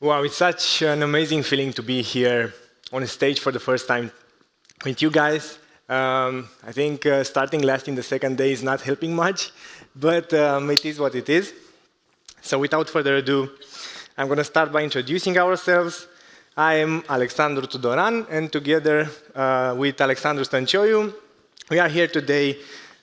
Wow, it's such an amazing feeling to be here on stage for the first time with you guys. I think starting last in the second day is not helping much, but it is what it is. So without further ado, I'm going to start by introducing ourselves. I am Alexandru Tudoran, and together with Alexandru Stancioiu, we are here today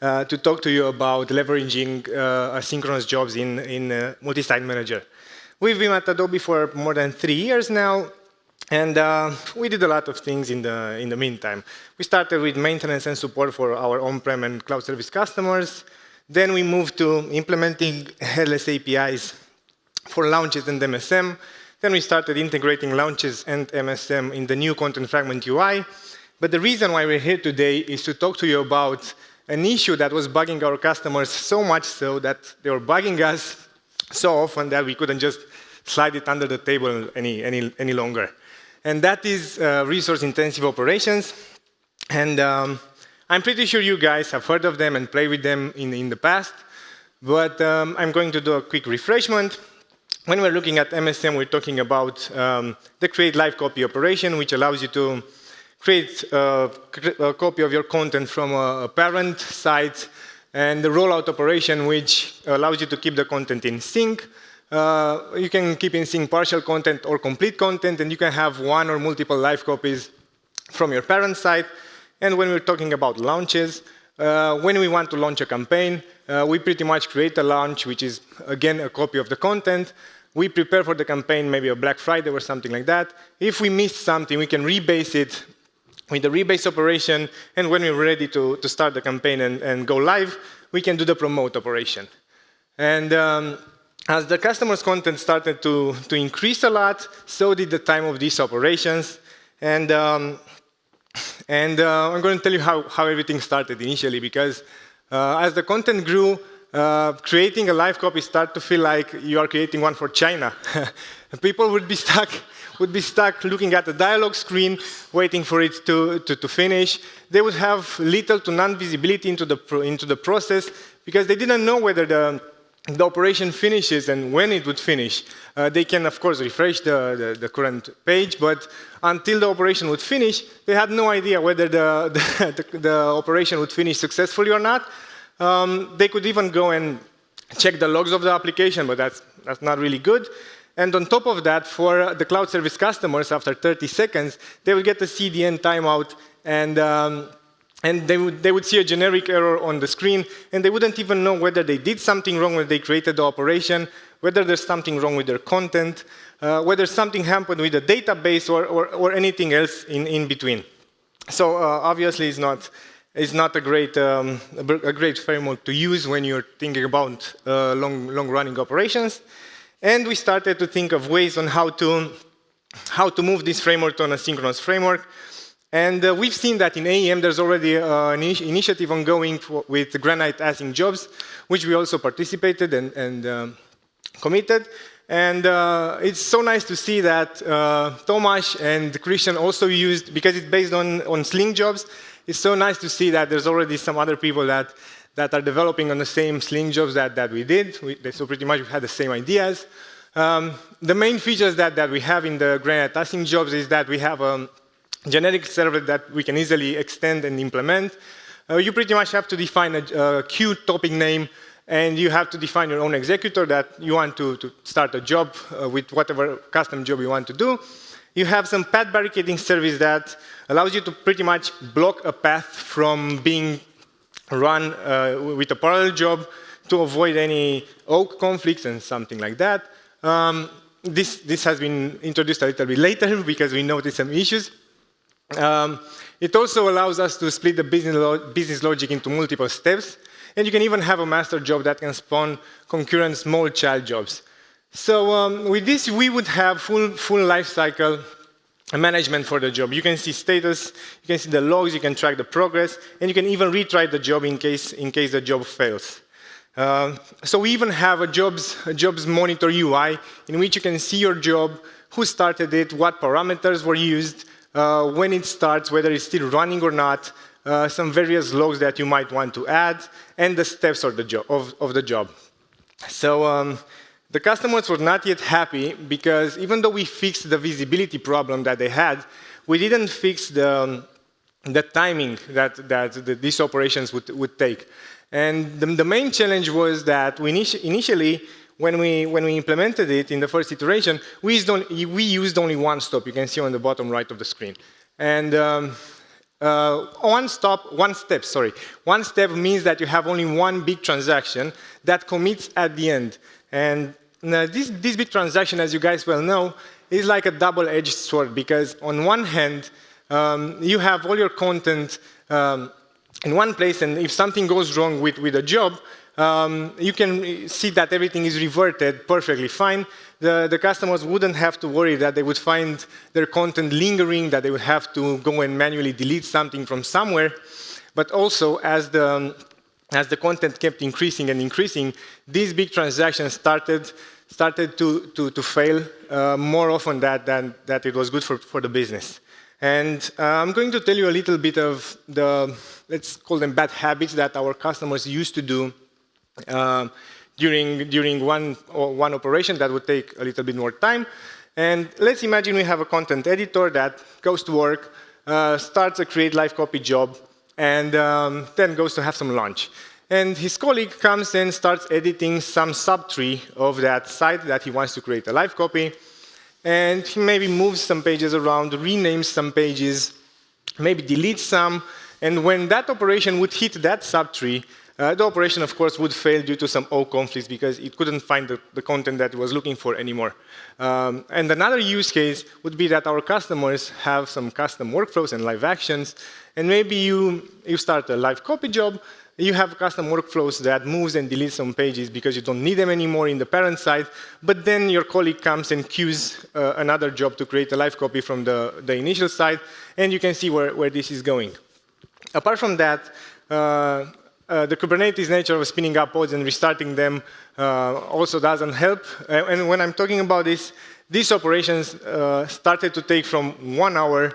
to talk to you about leveraging asynchronous jobs in Multi-Site Manager. We've been at Adobe for more than 3 years now, and we did a lot of things in the meantime. We started with maintenance and support for our on-prem and cloud service customers. Then we moved to implementing headless APIs for launches and MSM. Then we started integrating launches and MSM in the new content fragment UI. But the reason why we're here today is to talk to you about an issue that was bugging our customers so much so that they were bugging us so often that we couldn't just slide it under the table any longer. And that is resource-intensive operations. And I'm pretty sure you guys have heard of them and played with them in the past. But I'm going to do a quick refreshment. When we're looking at MSM, we're talking about the create live copy operation, which allows you to create a copy of your content from a parent site, and the rollout operation, which allows you to keep the content in sync. You can keep in sync partial content or complete content, and you can have one or multiple live copies from your parent site. And when we're talking about launches, when we want to launch a campaign, we pretty much create a launch, which is, again, a copy of the content. We prepare for the campaign, maybe a Black Friday or something like that. If we missed something, we can rebase it with the rebase operation, and when we're ready to start the campaign and go live, we can do the promote operation. And as the customer's content started to increase a lot, so did the time of these operations. And I'm going to tell you how everything started initially, because as the content grew, creating a live copy started to feel like you are creating one for China. People would be stuck looking at the dialog screen, waiting for it to finish. They would have little to none visibility into the process because they didn't know whether the operation finishes and when it would finish. They can, of course, refresh the current page, but until the operation would finish, they had no idea whether the operation would finish successfully or not. They could even go and check the logs of the application, but that's not really good. And on top of that, for the cloud service customers, after 30 seconds, they would get a CDN timeout, and they would see a generic error on the screen, and they wouldn't even know whether they did something wrong when they created the operation, whether there's something wrong with their content, whether something happened with the database or anything else in between. So obviously, it's not a great framework to use when you're thinking about long-running operations. And we started to think of ways on how to move this framework to an asynchronous framework. And we've seen that in AEM, there's already an initiative ongoing with Granite Async Jobs, which we also participated and committed. And it's so nice to see that Tomasz and Christian also used, because it's based on Sling Jobs, it's so nice to see that there's already some other people that are developing on the same Sling Jobs that we did. So pretty much we had the same ideas. The main features that we have in the Granite Async Jobs is that we have a generic servlet that we can easily extend and implement. You pretty much have to define a queue topic name, and you have to define your own executor that you want to start a job with whatever custom job you want to do. You have some path barricading service that allows you to pretty much block a path from being run with a parallel job to avoid any oak conflicts and something like that. This has been introduced a little bit later because we noticed some issues. It also allows us to split the business logic into multiple steps, and you can even have a master job that can spawn concurrent small child jobs. So with this, we would have full life cycle management for the job. You can see status, you can see the logs, you can track the progress, and you can even retry the job in case the job fails. So we even have a jobs monitor UI in which you can see your job, who started it, what parameters were used, when it starts, whether it's still running or not, some various logs that you might want to add, and the steps of the job. So The customers were not yet happy because even though we fixed the visibility problem that they had, we didn't fix the timing that these operations would take. And the main challenge was that initially, when we implemented it in the first iteration, we used only one stop. You can see on the bottom right of the screen. And one step means that you have only one big transaction that commits at the end. And this big transaction, as you guys well know, is like a double-edged sword, because on one hand, you have all your content in one place, and if something goes wrong with a job, you can see that everything is reverted perfectly fine. The customers wouldn't have to worry that they would find their content lingering, that they would have to go and manually delete something from somewhere. But also, as the content kept increasing and increasing, these big transactions started to fail more often than it was good for the business. And I'm going to tell you a little bit of the, let's call them bad habits that our customers used to do during one operation that would take a little bit more time. And let's imagine we have a content editor that goes to work, starts a create live copy job, and then goes to have some lunch. And his colleague comes and starts editing some subtree of that site that he wants to create a live copy. And he maybe moves some pages around, renames some pages, maybe deletes some. And when that operation would hit that subtree, the operation, of course, would fail due to some O conflicts because it couldn't find the content that it was looking for anymore. And another use case would be that our customers have some custom workflows and live actions. And maybe you start a live copy job. You have custom workflows that moves and deletes some pages because you don't need them anymore in the parent side. But then your colleague comes and queues another job to create a live copy from the initial side. And you can see where this is going. Apart from that, the Kubernetes nature of spinning up pods and restarting them also doesn't help. And when I'm talking about this, these operations started to take from 1 hour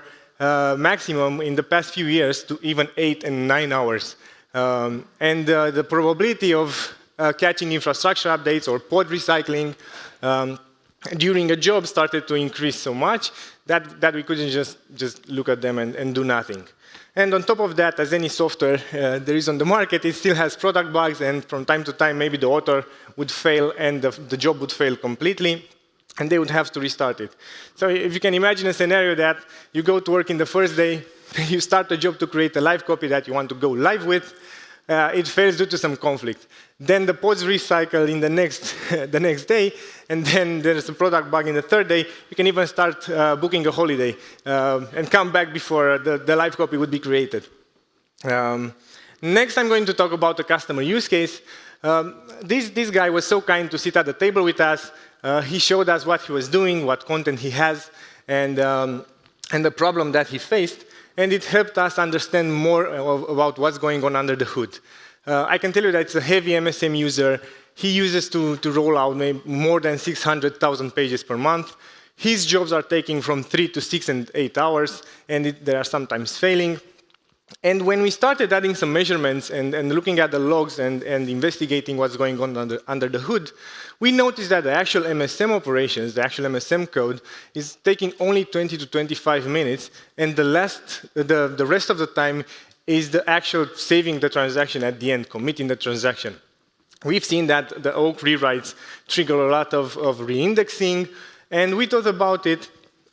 maximum in the past few years to even 8 and 9 hours. And the probability of catching infrastructure updates or pod recycling during a job started to increase so much that we couldn't just look at them and do nothing. And on top of that, as any software there is on the market, it still has product bugs, and from time to time, maybe the author would fail and the job would fail completely, and they would have to restart it. So if you can imagine a scenario that you go to work in the first day, you start a job to create a live copy that you want to go live with, it fails due to some conflict. Then the pods recycle in the next day, and then there's a product bug in the third day. You can even start booking a holiday and come back before the live copy would be created. Next, I'm going to talk about the customer use case. This guy was so kind to sit at the table with us. He showed us what he was doing, what content he has, and the problem that he faced. And it helped us understand more about what's going on under the hood. I can tell you that it's a heavy MSM user. He uses to roll out maybe more than 600,000 pages per month. His jobs are taking from 3 to 6 and 8 hours, and they are sometimes failing. And when we started adding some measurements and looking at the logs and investigating what's going on under the hood, we noticed that the actual MSM operations, the actual MSM code, is taking only 20 to 25 minutes, and the rest of the time is the actual saving the transaction at the end, committing the transaction. We've seen that the oak rewrites trigger a lot of reindexing, and we thought about it.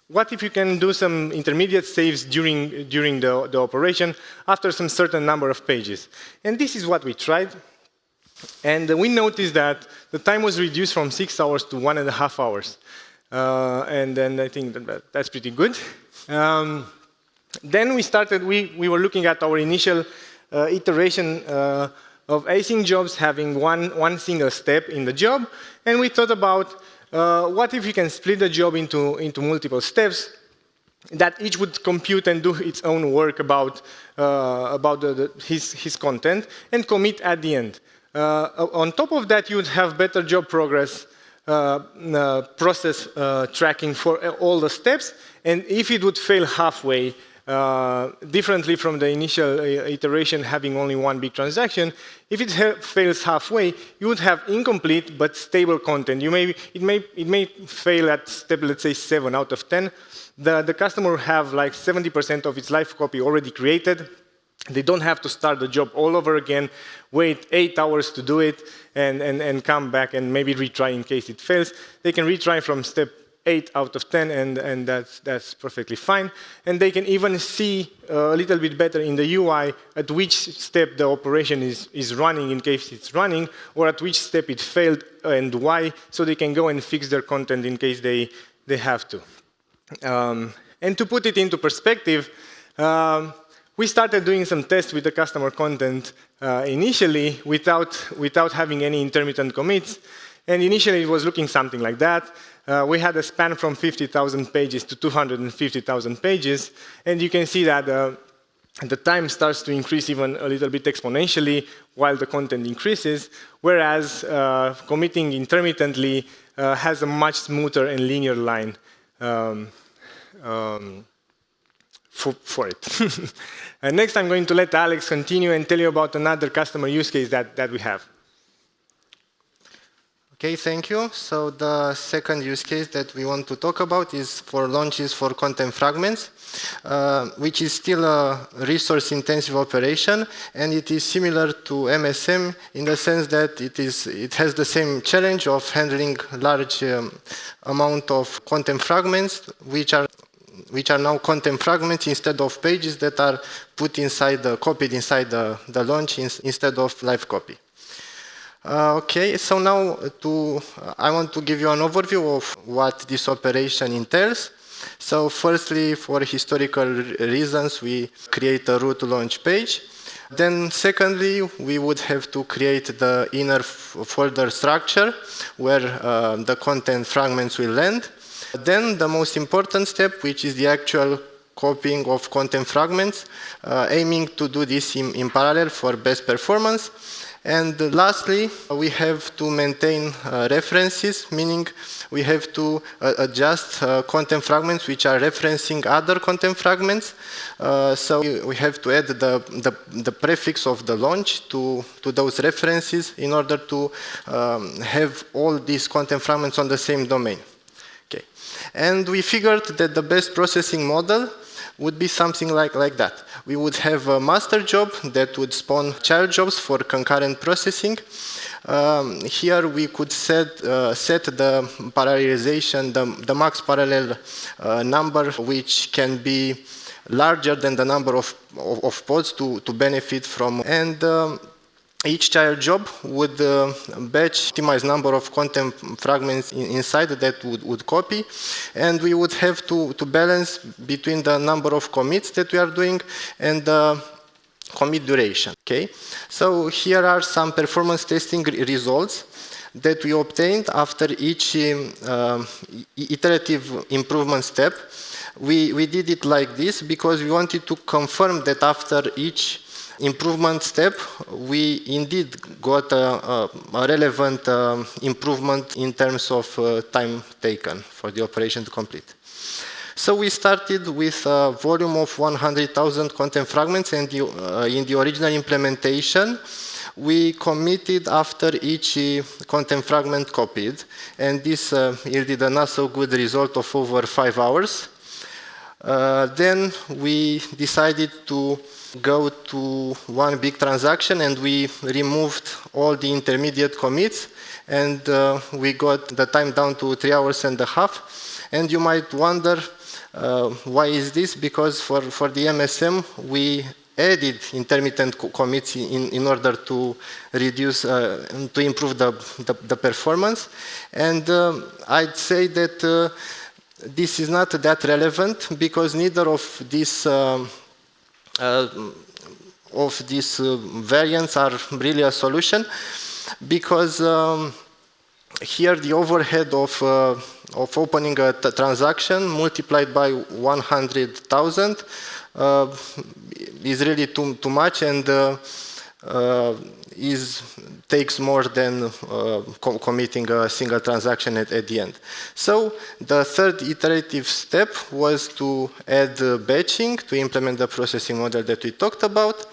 What if you can do some intermediate saves during the operation after some certain number of pages? And this is what we tried. And we noticed that the time was reduced from 6 hours to 1.5 hours. And then I think that's pretty good. Then we were looking at our initial iteration of async jobs having one single step in the job. And we thought about what if you can split the job into multiple steps that each would compute and do its own work about his content and commit at the end. On top of that, you would have better job progress process tracking for all the steps. And if it would fail halfway, differently from the initial iteration having only one big transaction, if it fails halfway, you would have incomplete but stable content. It may fail at step, let's say, 7 out of 10. The customer will have like 70% of its live copy already created. They don't have to start the job all over again, wait 8 hours to do it, and come back and maybe retry in case it fails. They can retry from step 8 out of 10, and that's perfectly fine. And they can even see a little bit better in the UI at which step the operation is running in case it's running, or at which step it failed and why, so they can go and fix their content in case they have to. And to put it into perspective, we started doing some tests with the customer content initially without having any intermittent commits. And initially, it was looking something like that. We had a span from 50,000 pages to 250,000 pages. And you can see that the time starts to increase even a little bit exponentially while the content increases, whereas committing intermittently has a much smoother and linear line for it. And next, I'm going to let Alex continue and tell you about another customer use case that we have. Okay, thank you. So the second use case that we want to talk about is for launches for content fragments, which is still a resource-intensive operation, and it is similar to MSM in the sense that it has the same challenge of handling large amount of content fragments, which are now content fragments instead of pages that are put inside copied inside the launch instead of live copy. Okay, so now I want to give you an overview of what this operation entails. So firstly, for historical reasons, we create a root launch page. Then secondly, we would have to create the inner folder structure where the content fragments will land. Then the most important step, which is the actual copying of content fragments, aiming to do this in parallel for best performance. And lastly, we have to maintain references, meaning we have to adjust content fragments which are referencing other content fragments. So we have to add the prefix of the launch to those references in order to have all these content fragments on the same domain. Okay. And we figured that the best processing model would be something like that. We would have a master job that would spawn child jobs for concurrent processing. Here we could set the parallelization, the max parallel number, which can be larger than the number of pods to benefit from. And each child job would batch optimized number of content fragments inside that would copy, and we would have to balance between the number of commits that we are doing and the commit duration. Okay, so here are some performance testing results that we obtained after each iterative improvement step. We did it like this because we wanted to confirm that after each improvement step, we indeed got a relevant improvement in terms of time taken for the operation to complete. So we started with a volume of 100,000 content fragments, and in the original implementation, we committed after each content fragment copied, and this yielded a not so good result of over 5 hours. Then we decided to go to one big transaction, and we removed all the intermediate commits, and we got the time down to 3.5 hours. And you might wonder, why is this? Because for the MSM, we added intermittent commits in order to reduce, to improve the performance. And I'd say that this is not that relevant because neither of these variants are really a solution, because here the overhead of opening a transaction multiplied by 100,000 is really too much, and takes more than committing a single transaction at the end. So the third iterative step was to add batching to implement the processing model that we talked about.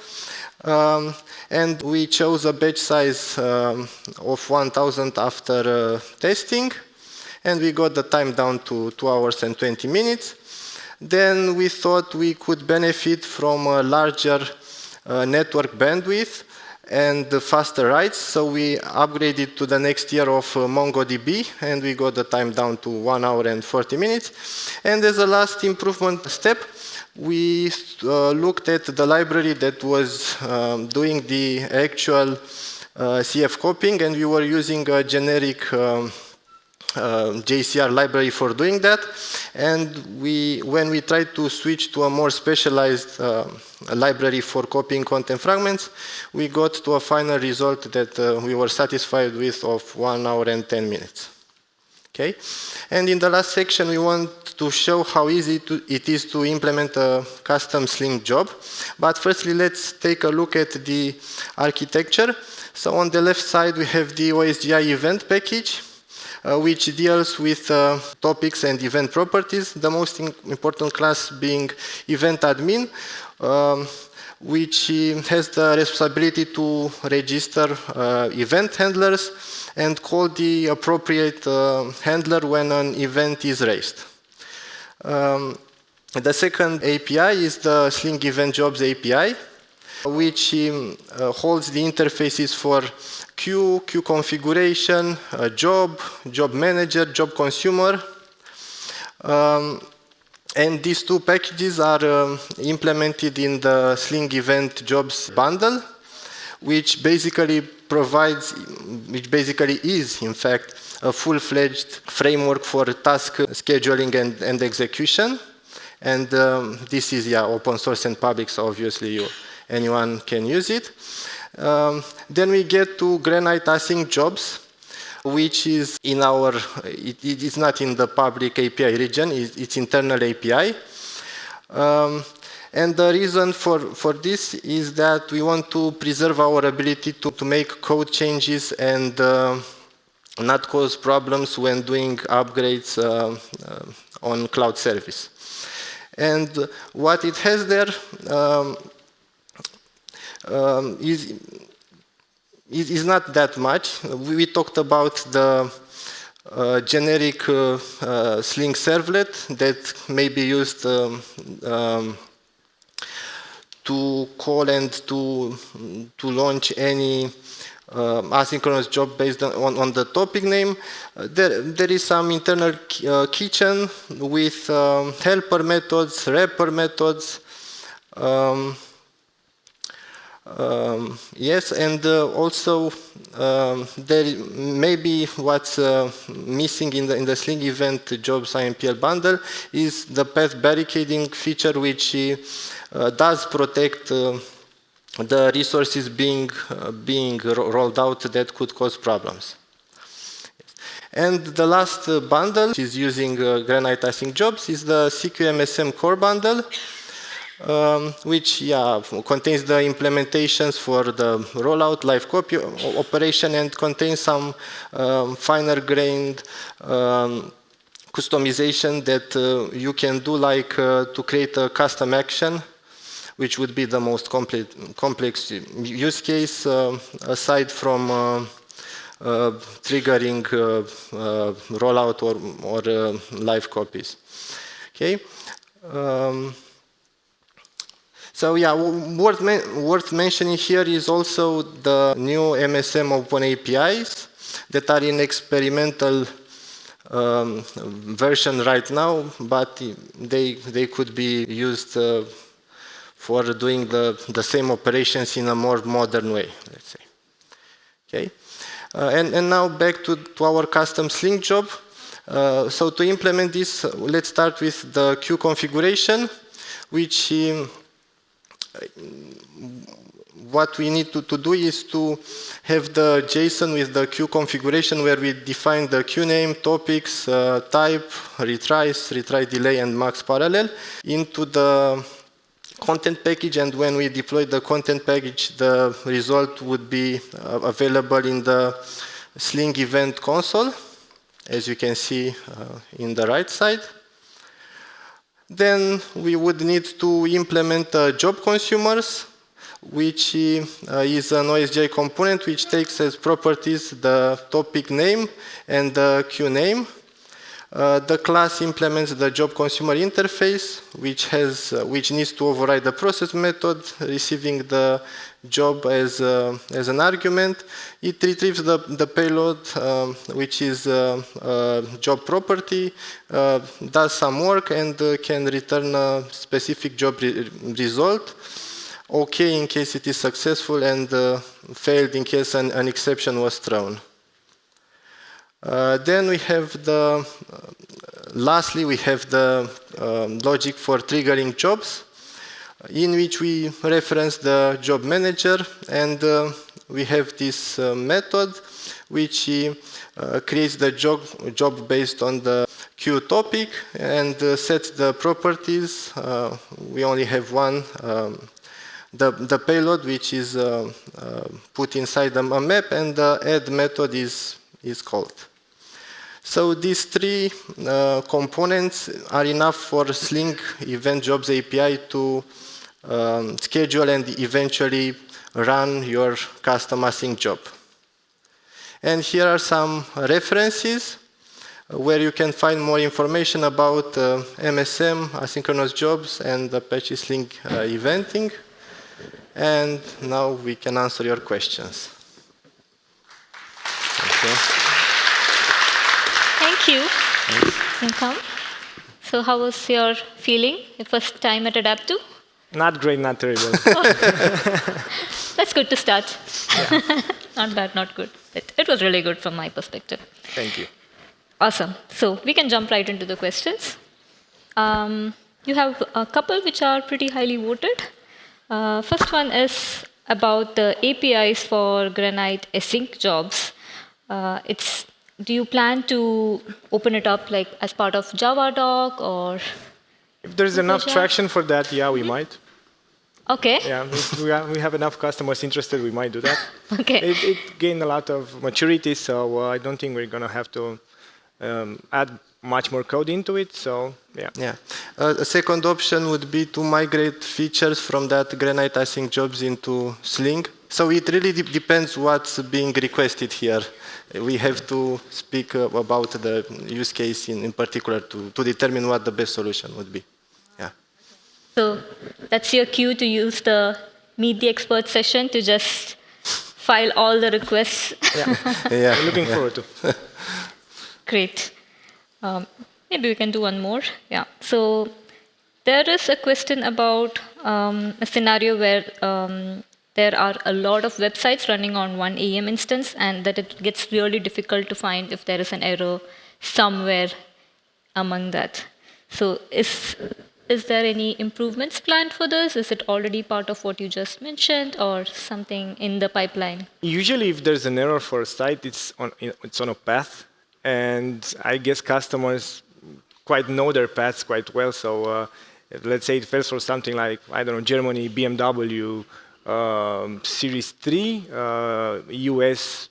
And we chose a batch size of 1,000 after testing, and we got the time down to 2 hours and 20 minutes. Then we thought we could benefit from a larger network bandwidth and faster writes, so we upgraded to the next tier of MongoDB, and we got the time down to 1 hour and 40 minutes. And as a last improvement step, we looked at the library that was doing the actual CF copying, and we were using a generic JCR library for doing that. And when we tried to switch to a more specialized library for copying content fragments, we got to a final result that we were satisfied with of 1 hour and 10 minutes. Okay? And in the last section, we want to show how easy it is to implement a custom Sling job. But firstly, let's take a look at the architecture. So on the left side, we have the OSGI event package, which deals with topics and event properties, the most important class being event admin, which has the responsibility to register event handlers and call the appropriate handler when an event is raised. The second API is the Sling Event Jobs API, which holds the interfaces for queue configuration, job manager, job consumer. And these two packages are implemented in the Sling Event Jobs bundle, which basically is, in fact, a full-fledged framework for task scheduling and execution. And this is open source and public, so obviously anyone can use it. Then we get to Granite Async Jobs, which is in our, it is not in the public API region, it's internal API. And the reason for this is that we want to preserve our ability to make code changes and not cause problems when doing upgrades on cloud service. And what it has there is not that much. We talked about the generic Sling servlet that may be used to call and to launch any asynchronous job based on the topic name. There is some internal kitchen with helper methods, wrapper methods. Yes, and also there may be what's missing in the Sling Event Jobs IMPL bundle is the path barricading feature, which does protect the resources being rolled out that could cause problems. And the last bundle, which is using Granite Async Jobs, is the CQMSM core bundle, which contains the implementations for the rollout, live copy operation, and contains some finer-grained customization that you can do, like to create a custom action, which would be the most complex use case, aside from triggering rollout or live copies. Okay. So worth mentioning here is also the new MSM Open APIs that are in experimental version right now, but they could be used for doing the same operations in a more modern way, let's say. Okay, and now back to our custom Sling job. So to implement this, let's start with the queue configuration, which what we need to do is to have the JSON with the queue configuration where we define the queue name, topics, type, retry delay, and max parallel into the content package, and when we deploy the content package, the result would be available in the Sling event console, as you can see in the right side. Then we would need to implement job consumers, which is an OSGI component which takes as properties the topic name and the queue name. The class implements the job consumer interface, which needs to override the process method, receiving the job as an argument. It retrieves the payload, which is a job property, does some work, and can return a specific job result. OK in case it is successful, and failed in case an exception was thrown. Then we have lastly, we have the logic for triggering jobs, in which we reference the job manager, and we have this method which creates the job based on the queue topic and sets the properties. We only have one, the payload, which is put inside a map, and the add method is called. So these three components are enough for Sling Event Jobs API to schedule and eventually run your custom async job. And here are some references where you can find more information about MSM, asynchronous jobs, and Apache Sling eventing. And now we can answer your questions. Okay. Thank you. Welcome. So how was your feeling your first time at AdaptTo? Not great, not terrible. That's good to start. Yeah. Not bad, not good. It was really good from my perspective. Thank you. Awesome. So we can jump right into the questions. You have a couple which are pretty highly voted. First one is about the APIs for Granite async jobs. Do you plan to open it up like as part of Java doc, or? If there's enough traction for that, yeah, we might. Okay. Yeah, if we have enough customers interested, we might do that. Okay. It gained a lot of maturity, so I don't think we're going to have to add much more code into it. So yeah. Yeah. A second option would be to migrate features from that Granite async jobs into Sling. So it really depends what's being requested here. We have to speak about the use case in particular to determine what the best solution would be. Yeah. So that's your cue to use the Meet the Expert session to just file all the requests. Yeah. Yeah. Looking forward to. Great. Maybe we can do one more. Yeah. So there is a question about a scenario where there are a lot of websites running on one AEM instance, and that it gets really difficult to find if there is an error somewhere among that. So is there any improvements planned for this? Is it already part of what you just mentioned, or something in the pipeline? Usually, if there's an error for a site, it's on a path, and I guess customers quite know their paths quite well. So let's say it fails for something like, I don't know, Germany, BMW, Series 3, US,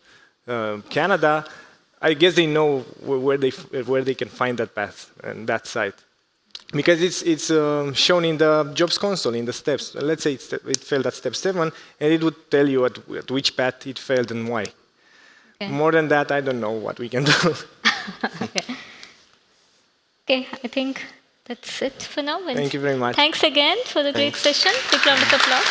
Canada. I guess they know where they can find that path and that site, because it's shown in the jobs console in the steps. Let's say it failed at step 7, and it would tell you at which path it failed and why. Okay. More than that, I don't know what we can do. Okay. Okay, I think that's it for now. Thank you very much. Thanks again for the great session. Big round of applause.